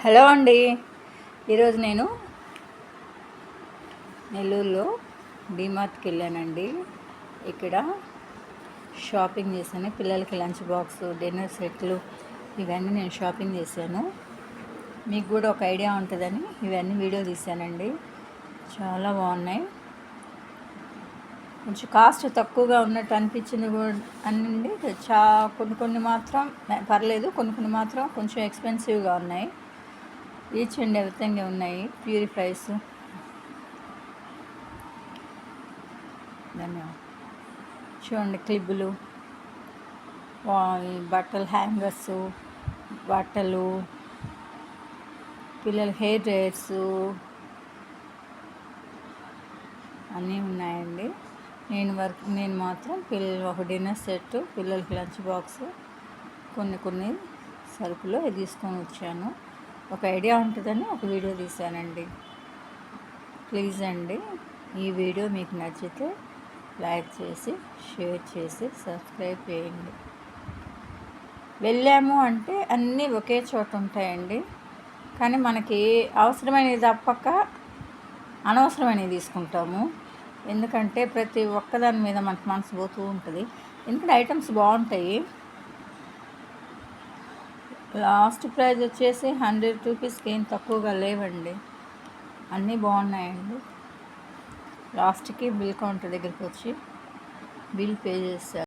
Hello అండి. ఈరోజు నేను నెల్లూరులో డీమార్ట్కి వెళ్ళానండి. ఇక్కడ షాపింగ్ చేశాను. పిల్లలకి లంచ్ బాక్స్, డిన్నర్ సెట్లు ఇవన్నీ నేను షాపింగ్ చేశాను. మీకు కూడా ఒక ఐడియా ఉంటుందని ఇవన్నీ వీడియో తీశానండి. చాలా బాగున్నాయి. కొంచెం కాస్ట్ తక్కువగా ఉన్నట్టు అనిపించింది కూడా అనండి. కొన్ని మాత్రం పర్లేదు, కొన్ని మాత్రం కొంచెం ఎక్స్పెన్సివ్గా ఉన్నాయి. ఈచ్ అండ్ ఎవ్రీథింగ్ ఉన్నాయి. ప్యూరిఫైస్, ధన్యవాదాలు. చూడండి, క్లిబ్బులు, బట్టలు హ్యాంగర్స్, బట్టలు, పిల్లల హెయిర్ డ్రైయర్స్ అన్నీ ఉన్నాయండి. నేను మాత్రం ఒక డిన్నర్ సెట్, పిల్లలకి లంచ్ బాక్స్, కొన్ని సరుకులు తీసుకొని వచ్చాను. ఒక ఐడియా ఉంటుందని ఒక వీడియో తీశానండి. ప్లీజ్ అండి, ఈ వీడియో మీకు నచ్చితే లైక్ చేసి, షేర్ చేసి, సబ్స్క్రైబ్ చేయండి. వెళ్ళాము అంటే అన్నీ ఒకే చోట ఉంటాయండి, కానీ మనకి అవసరమైనవి తప్పక అనవసరమైనవి తీసుకుంటాము. ఎందుకంటే ప్రతి ఒక్కదాని మీద మనకు మనసు పోతూ ఉంటుంది. ఎందుకంటే ఐటమ్స్ బాగుంటాయి. లాస్ట్ ప్రైజ్ వచ్చేసి 100 రూపీస్కి ఏం తక్కువగా లేవండి. అన్నీ బాగున్నాయండి. లాస్ట్కి బిల్ కౌంటర్ దగ్గరికి వచ్చి బిల్ పే చేశారు.